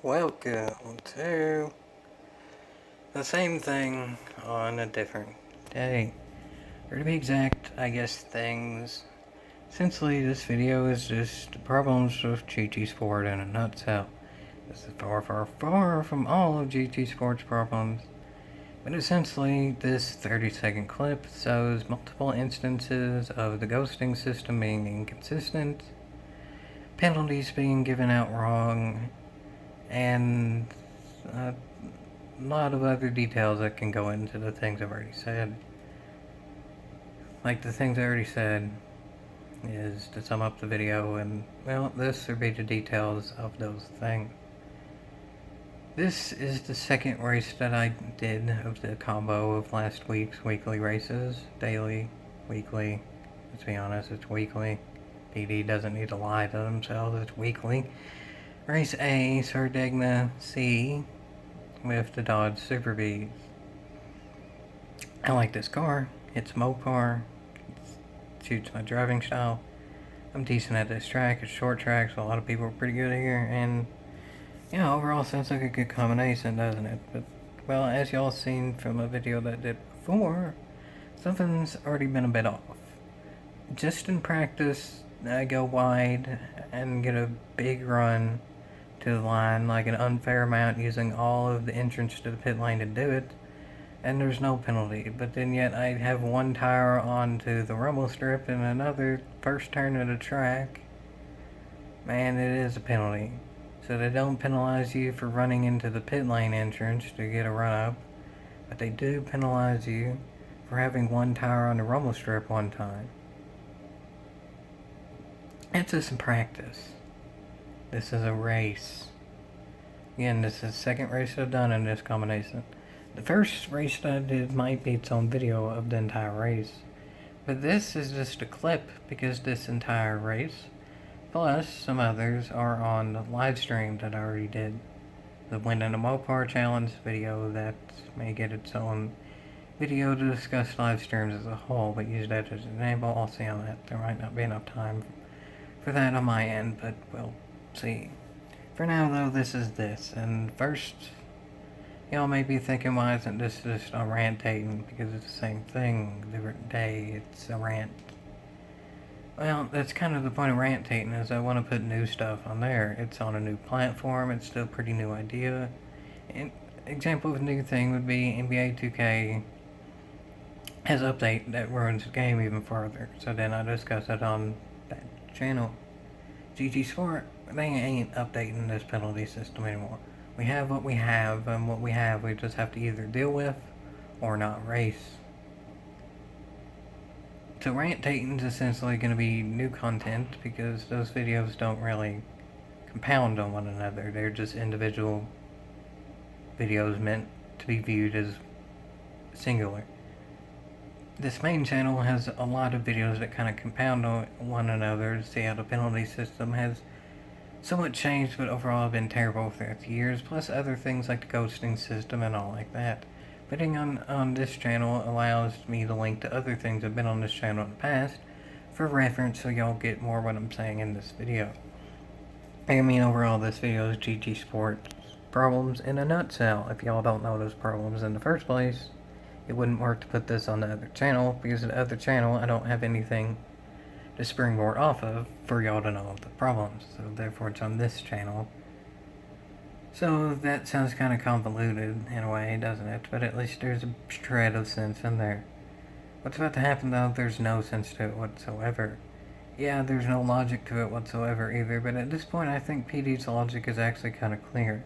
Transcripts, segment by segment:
welcome to the same thing on a different day. Or to be exact, I guess things. Essentially, this video is just problems with GT Sport in a nutshell. This is far, far, far from all of GT Sport's problems. But essentially, this 30-second clip shows multiple instances of the ghosting system being inconsistent, penalties being given out wrong, and a lot of other details that can go into the things I've already said. Like the things I already said is to sum up the video, and well, this would be the details of those things. This is the second race that I did of the combo of last week's weekly races. Daily, weekly. Let's be honest, it's weekly. PD doesn't need to lie to themselves, it's weekly. Race A, Sardegna C, with the Dodge Super Bees. I like this car. It's Mopar. It suits my driving style. I'm decent at this track. It's short track, so a lot of people are pretty good here. And yeah, overall sounds like a good combination, doesn't it? But well, as y'all seen from a video that I did before, something's already been a bit off. Just in practice, I go wide and get a big run to the line, like an unfair amount, using all of the entrance to the pit lane to do it, and there's no penalty. But then yet I have one tire onto the rumble strip and another first turn of the track. Man, it is a penalty. So they don't penalize you for running into the pit lane entrance to get a run up, but they do penalize you for having one tire on the rumble strip one time. It's just some practice. This is a race. Again, this is the second race I've done in this combination. The first race that I did might be its own video of the entire race. But this is just a clip because this entire race, plus some others, are on the live stream that I already did. The Win in a Mopar Challenge video that may get its own video to discuss live streams as a whole, but use that as an example. I'll see on that. There might not be enough time for that on my end, but we'll see. For now, though, this is this. And first, y'all may be thinking, why isn't this just a rantating? Because it's the same thing, different day, it's a rant. Well, that's kind of the point of rantating, is I want to put new stuff on there. It's on a new platform, it's still a pretty new idea. An example of a new thing would be NBA 2K has an update that ruins the game even further. So then I discuss it on that channel. GT Sport, they ain't updating this penalty system anymore. We have what we have, and what we have we just have to either deal with or not race. So rantating is essentially going to be new content because those videos don't really compound on one another. They're just individual videos meant to be viewed as singular. This main channel has a lot of videos that kind of compound on one another to see how the penalty system has somewhat changed, but overall been terrible throughout the years, plus other things like the ghosting system and all like that. Putting on this channel allows me to link to other things that have been on this channel in the past for reference, so y'all get more what I'm saying in this video. I mean, overall, this video is GT Sport problems in a nutshell. If y'all don't know those problems in the first place, it wouldn't work to put this on the other channel, because the other channel I don't have anything to springboard off of for y'all to know the problems, so therefore it's on this channel. So that sounds kind of convoluted in a way, doesn't it? But at least there's a shred of sense in there. What's about to happen, though, there's no sense to it whatsoever. Yeah, there's no logic to it whatsoever either, but at this point I think PD's logic is actually kind of clear.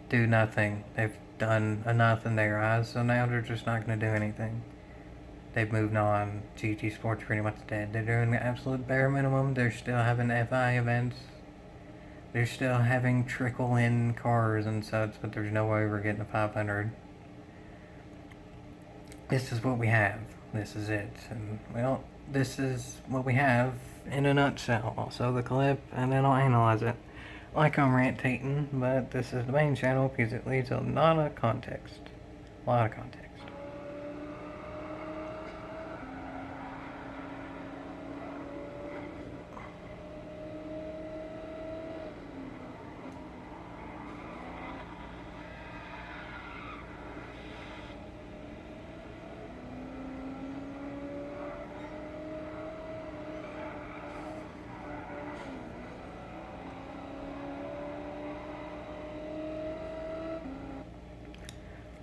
Do nothing. They've done enough in their eyes, so now they're just not going to do anything. They've moved on. GT Sport's pretty much dead. They're doing the absolute bare minimum. They're still having FI events. They're still having trickle-in cars and such, but there's no way we're getting a 500. This is what we have. This is it. And, well, this is what we have in a nutshell. Also the clip, and then I'll analyze it. Like I'm rantating, but this is the main channel because it leads a lot of context. A lot of context.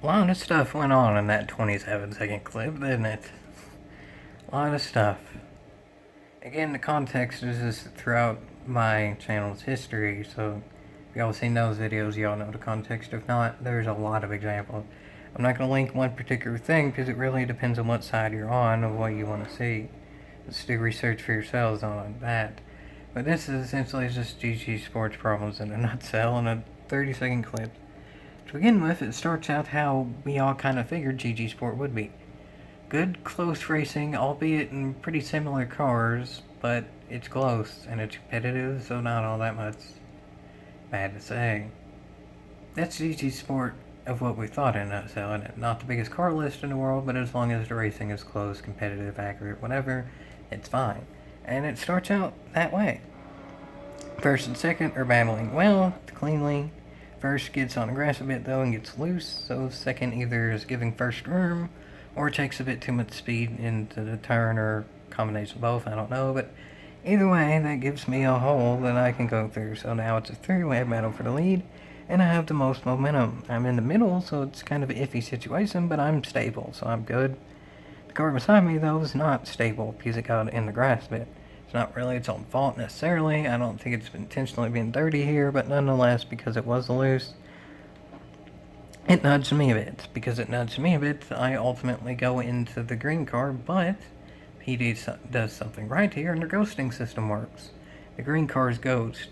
A lot of stuff went on in that 27-second clip, didn't it? A lot of stuff. Again, the context is just throughout my channel's history, so if y'all seen those videos, y'all know the context. If not, there's a lot of examples. I'm not going to link one particular thing, because it really depends on what side you're on of what you want to see. Let's do research for yourselves on that. But this is essentially just GG Sports problems in a nutshell in a 30-second clip. To begin with, it starts out how we all kind of figured GG Sport would be. Good, close racing, albeit in pretty similar cars, but it's close, and it's competitive, so not all that much bad to say. That's GG Sport of what we thought in a nutshell, and not the biggest car list in the world, but as long as the racing is close, competitive, accurate, whatever, it's fine. And it starts out that way. First and second are battling well, cleanly. First gets on the grass a bit though and gets loose, so second either is giving first room or takes a bit too much speed into the turn or combination of both, I don't know, but either way that gives me a hole that I can go through. So now it's a three-way battle for the lead and I have the most momentum. I'm in the middle, so it's kind of an iffy situation, but I'm stable, so I'm good. The car beside me though is not stable because it got in the grass a bit. It's not really its own fault necessarily. I don't think it's intentionally being dirty here, but nonetheless, because it was loose, it nudged me a bit. Because it nudged me a bit, I ultimately go into the green car, but PD does something right here, and their ghosting system works. The green car is ghost.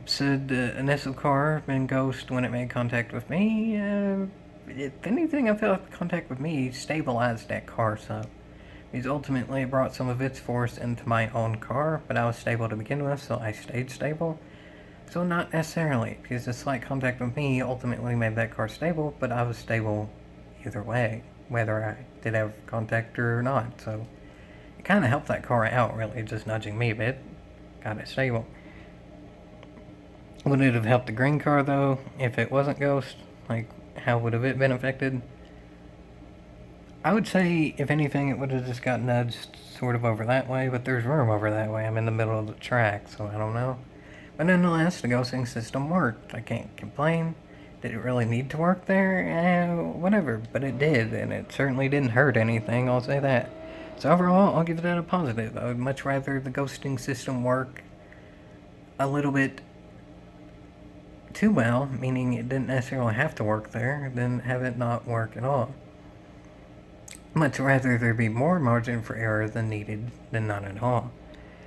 Said the initial car been ghost when it made contact with me. If anything, I felt contact with me stabilized that car some. Because ultimately it brought some of its force into my own car, but I was stable to begin with, so I stayed stable. So not necessarily, because the slight contact with me ultimately made that car stable, but I was stable either way, whether I did have contact or not. So it kind of helped that car out, really, just nudging me a bit. Got it stable. Would it have helped the green car, though, if it wasn't ghost? Like, how would have it been affected? I would say, if anything, it would have just got nudged sort of over that way, but there's room over that way. I'm in the middle of the track, so I don't know. But nonetheless, the ghosting system worked. I can't complain. Did it really need to work there? Whatever, but it did, and it certainly didn't hurt anything, I'll say that. So overall, I'll give that a positive. I would much rather the ghosting system work a little bit too well, meaning it didn't necessarily have to work there, than have it not work at all. Much rather there be more margin for error than needed than none at all.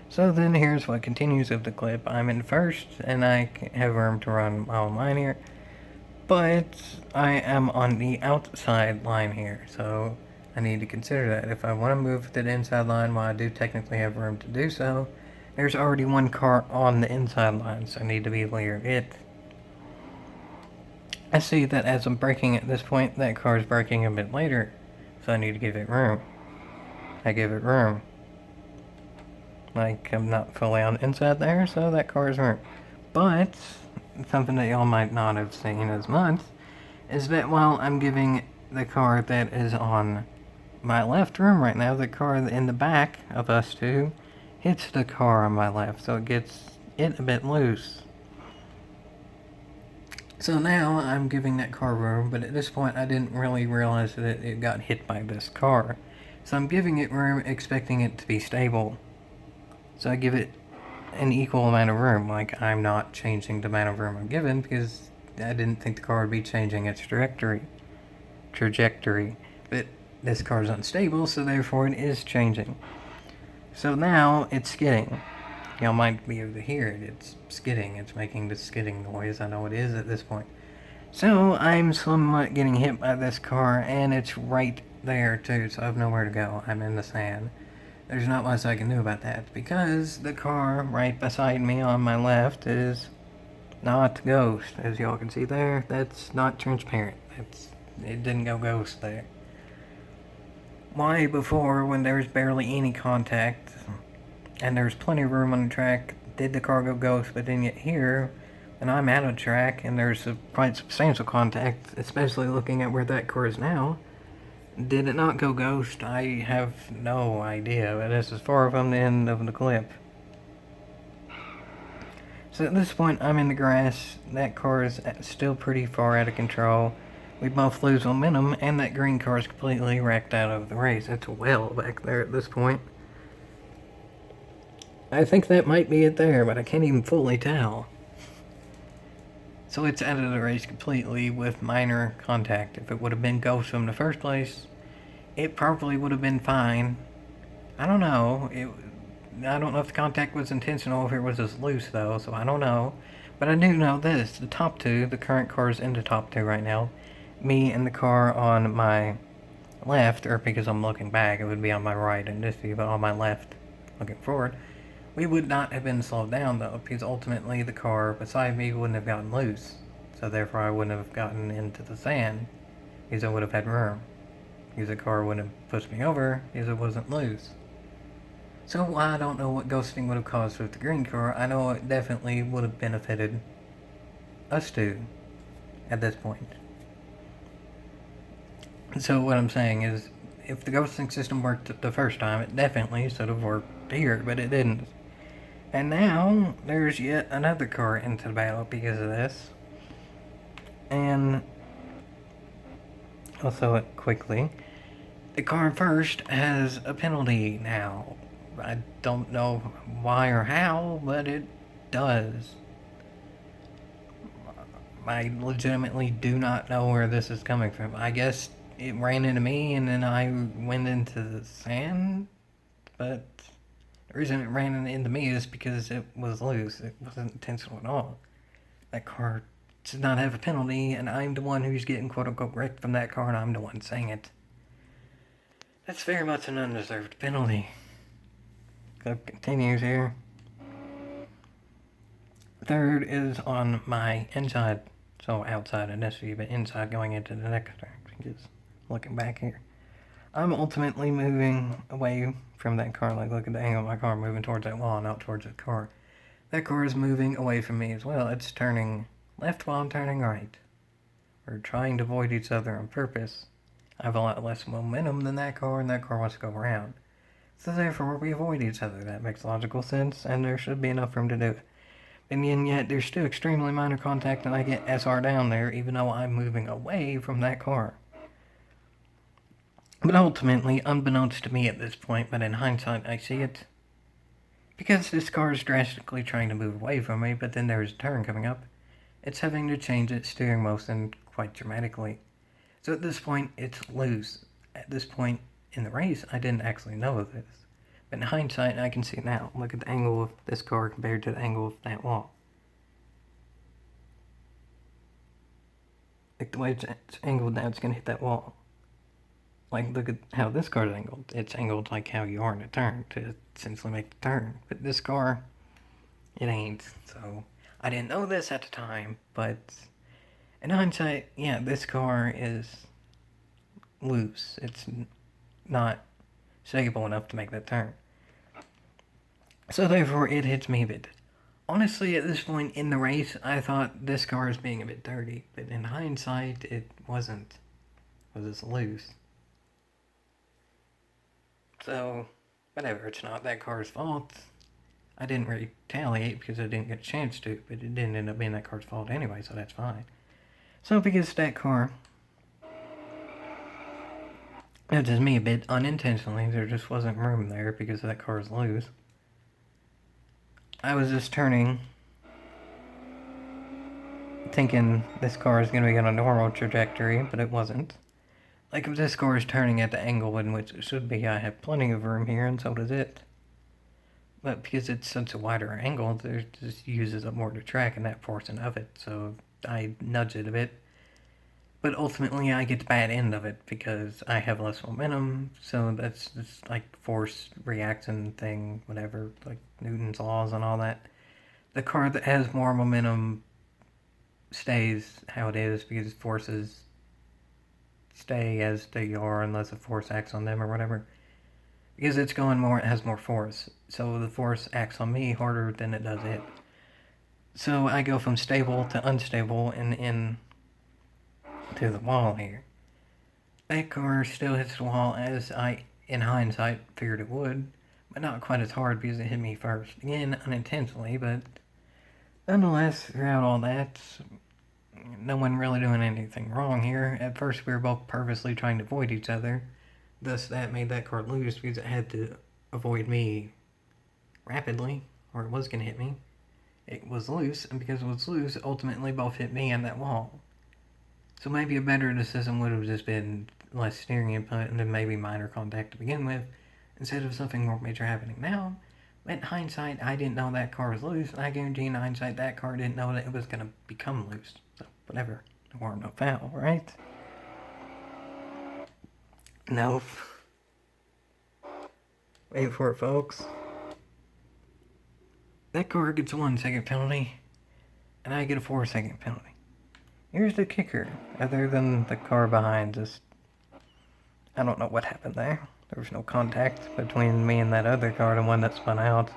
So then here's what continues of the clip. I'm in first, and I have room to run my own line here, but I am on the outside line here, so I need to consider that. If I want to move to the inside line, while I do technically have room to do so, there's already one car on the inside line, so I need to be near it. I see that as I'm braking at this point, that car is braking a bit later. So I need to give it room. I give it room. Like, I'm not fully on the inside there, so that car is room. But, something that y'all might not have seen as much, is that while I'm giving the car that is on my left room right now, the car in the back of us two hits the car on my left, so it gets it a bit loose. So now I'm giving that car room, but at this point I didn't really realize that it got hit by this car. So I'm giving it room, expecting it to be stable. So I give it an equal amount of room, like I'm not changing the amount of room I'm given because I didn't think the car would be changing its trajectory. But this car is unstable, so therefore it is changing. So now it's skidding. Y'all might be able to hear it. It's skidding. It's making the skidding noise. I know it is at this point. So I'm somewhat getting hit by this car, and it's right there too, so I have nowhere to go. I'm in the sand. There's not much I can do about that, because the car right beside me on my left is not ghost. As y'all can see there, that's not transparent. It didn't go ghost there. Why before, when there was barely any contact, and there's plenty of room on the track, did the car go ghost? But then yet here, when I'm out of track and there's a quite substantial contact, especially looking at where that car is now, did it not go ghost? I have no idea, but this is far from the end of the clip. So at this point, I'm in the grass. That car is still pretty far out of control. we both lose momentum, and that green car is completely wrecked out of the race. It's well back there at this point. I think that might be it there, but I can't even fully tell. So it's out of the race completely with minor contact. If it would have been Ghost in the first place, it probably would have been fine. I don't know. I don't know if the contact was intentional, if it was just loose though, so I don't know. But I do know this, the top two, the current car's in the top two right now. Me and the car on my left, or because I'm looking back, it would be on my right in this view, but on my left, looking forward, we would not have been slowed down though, because ultimately the car beside me wouldn't have gotten loose. So therefore I wouldn't have gotten into the sand, because I would have had room. Because the car wouldn't have pushed me over, because it wasn't loose. So I don't know what ghosting would have caused with the green car. I know it definitely would have benefited us two at this point. So what I'm saying is, if the ghosting system worked the first time, it definitely should have worked here, but it didn't. And now, there's yet another car into the battle because of this. And also quickly, the car first has a penalty now. I don't know why or how, but it does. I legitimately do not know where this is coming from. I guess it ran into me and then I went into the sand, but the reason it ran into me is because it was loose. It wasn't intentional at all. That car does not have a penalty, and I'm the one who's getting quote-unquote wrecked from that car, and I'm the one saying it. That's very much an undeserved penalty. Clip continues here. Third is on my inside, so outside of this view, but inside going into the next turn, because looking back here. I'm ultimately moving away from that car, like look at the angle of my car moving towards that wall, not towards the car. That car is moving away from me as well. It's turning left while I'm turning right. We're trying to avoid each other on purpose. I have a lot less momentum than that car, and that car wants to go around. So therefore, we avoid each other. That makes logical sense, and there should be enough room to do it. And yet, there's still extremely minor contact, and I get SR down there, even though I'm moving away from that car. But ultimately, unbeknownst to me at this point, but in hindsight, I see it. Because this car is drastically trying to move away from me, but then there's a turn coming up, it's having to change its steering motion quite dramatically. So at this point, it's loose. At this point in the race, I didn't actually know this. But in hindsight, I can see it now. Look at the angle of this car compared to the angle of that wall. Like the way it's angled now, it's going to hit that wall. Like, look at how this car is angled. It's angled like how you are in a turn to essentially make the turn. But this car, it ain't. So, I didn't know this at the time, but in hindsight, yeah, this car is loose. It's not stable enough to make that turn. So therefore, it hits me a bit. Honestly, at this point in the race, I thought this car was being a bit dirty, but in hindsight, it wasn't. It was just loose. So, whatever, it's not that car's fault. I didn't retaliate because I didn't get a chance to, but it didn't end up being that car's fault anyway, so that's fine. So because that car nudges me a bit unintentionally, there just wasn't room there because that car is loose. I was just turning, thinking this car is going to be on a normal trajectory, but it wasn't. Like if this car is turning at the angle in which it should be, I have plenty of room here, and so does it. But because it's such a wider angle, it just uses up more to track in that portion of it, so I nudge it a bit. But ultimately, I get the bad end of it because I have less momentum, so that's just like force reaction thing, whatever, like Newton's laws and all that. The car that has more momentum stays how it is because forces stay as they are unless a force acts on them or whatever. Because it's going more, it has more force. So the force acts on me harder than it does it. So I go from stable to unstable and in to the wall here. That car still hits the wall as I, in hindsight, figured it would, but not quite as hard because it hit me first. Again, unintentionally, but nonetheless, throughout all that, no one really doing anything wrong here. At first, we were both purposely trying to avoid each other. Thus, that made that car lose because it had to avoid me rapidly, or it was going to hit me. It was loose, and because it was loose, it ultimately both hit me and that wall. So maybe a better decision would have just been less steering input and then maybe minor contact to begin with, instead of something more major happening now. But in hindsight, I didn't know that car was loose, and I guarantee in hindsight that car didn't know that it was going to become loose. So, whatever. No harm, no foul, right? No. Wait for it, folks. That car gets a 1 second penalty, and I get a 4 second penalty. Here's the kicker. Other than the car behind, I don't know what happened there. There was no contact between me and that other car, the one that spun out.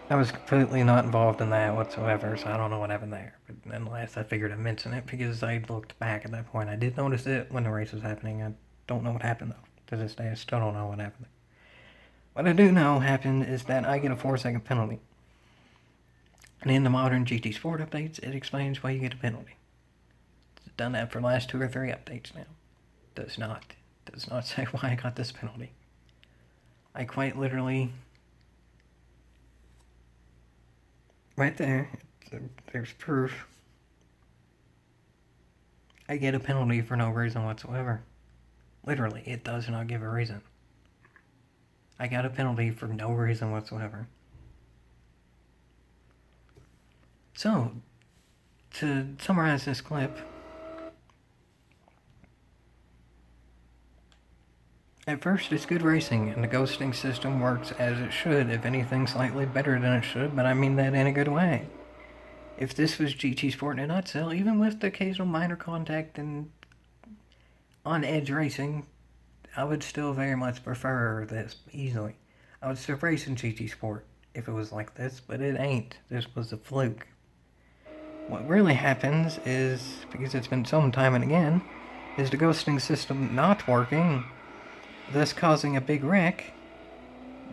I was completely not involved in that whatsoever, so I don't know what happened there. But nonetheless, I figured I'd mention it because I looked back at that point. I did notice it when the race was happening. I don't know what happened, though. To this day, I still don't know what happened. What I do know happened is that I get a 4 second penalty. And in the modern GT Sport updates, it explains why you get a penalty. It's done that for the last 2 or 3 updates now. Does not say why I got this penalty. I quite literally... Right there, there's proof. I get a penalty for no reason whatsoever. Literally, it does not give a reason. I got a penalty for no reason whatsoever. So, to summarize this clip, at first it's good racing, and the ghosting system works as it should, if anything slightly better than it should, but I mean that in a good way. If this was GT Sport in a nutshell, even with the occasional minor contact and on-edge racing, I would still very much prefer this, easily. I would still race in GT Sport if it was like this, but it ain't. This was a fluke. What really happens is, because it's been some time and again, is the ghosting system not working, thus causing a big wreck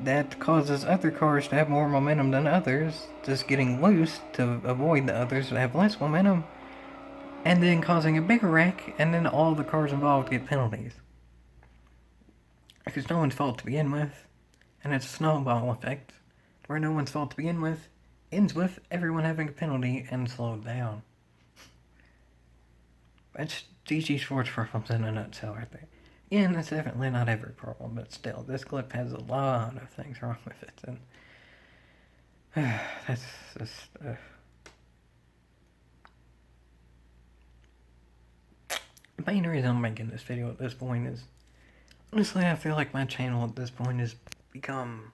that causes other cars to have more momentum than others, just getting loose to avoid the others that have less momentum, and then causing a bigger wreck, and then all the cars involved get penalties. Because no one's fault to begin with, and it's a snowball effect, where no one's fault to begin with ends with everyone having a penalty and slowed down. That's GT Sports problems in a nutshell right there. Again, that's definitely not every problem, but still, this clip has a lot of things wrong with it, and that's just... The main reason I'm making this video at this point is, honestly, I feel like my channel at this point has become...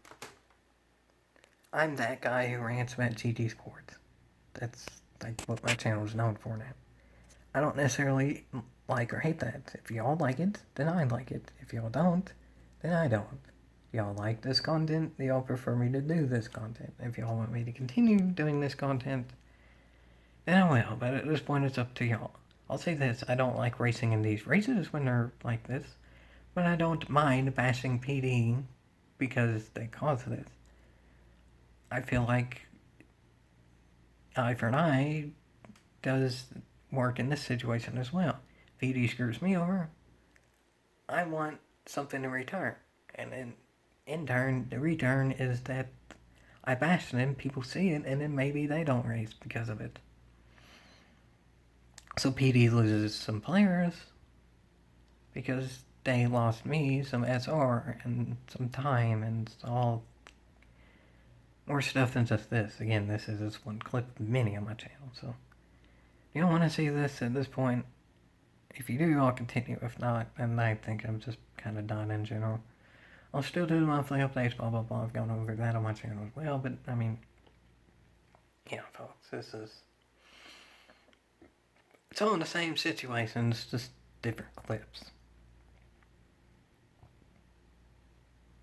I'm that guy who rants about GT Sports. That's like what my channel is known for now. I don't necessarily like or hate that. If y'all like it, then I like it. If y'all don't, then I don't. If y'all like this content, y'all prefer me to do this content. If y'all want me to continue doing this content, then I will. But at this point, it's up to y'all. I'll say this, I don't like racing in these races when they're like this, but I don't mind bashing PD because they cause this. I feel like eye for an eye does work in this situation as well. If PD screws me over, I want something in return. And in turn, the return is that I bash them, people see it, and then maybe they don't race because of it. So PD loses some players because they lost me some SR and some time and all more stuff than just this. Again, this is just one clip of many on my channel, so you don't want to see this at this point. If you do, I'll continue. If not, then I think I'm just kind of done in general. I'll still do monthly updates, blah, blah, blah. I've gone over that on my channel as well, but, I mean, yeah, folks, this is... It's all in the same situations, just different clips.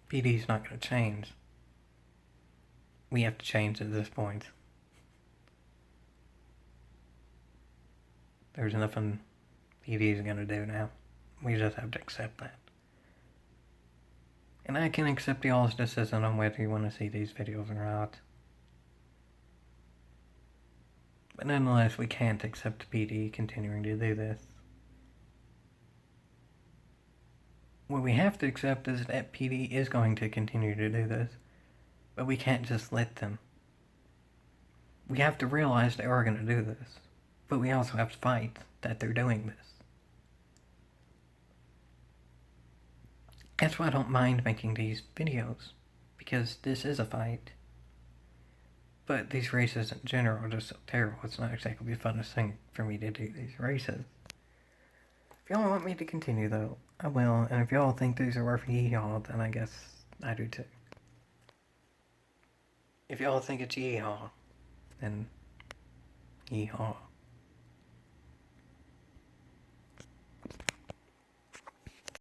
PD's not going to change. We have to change at this point. There's nothing PD's going to do now. We just have to accept that. And I can accept y'all's decision on whether you want to see these videos or not. But nonetheless, we can't accept PD continuing to do this. What we have to accept is that PD is going to continue to do this, but we can't just let them. We have to realize they are going to do this, but we also have to fight that they're doing this. That's why I don't mind making these videos, because this is a fight. But these races in general are just so terrible, it's not exactly the funnest thing for me to do these races. If y'all want me to continue though, I will, and if y'all think these are worth yeehaw, then I guess I do too. If y'all think it's yeehaw, then yeehaw.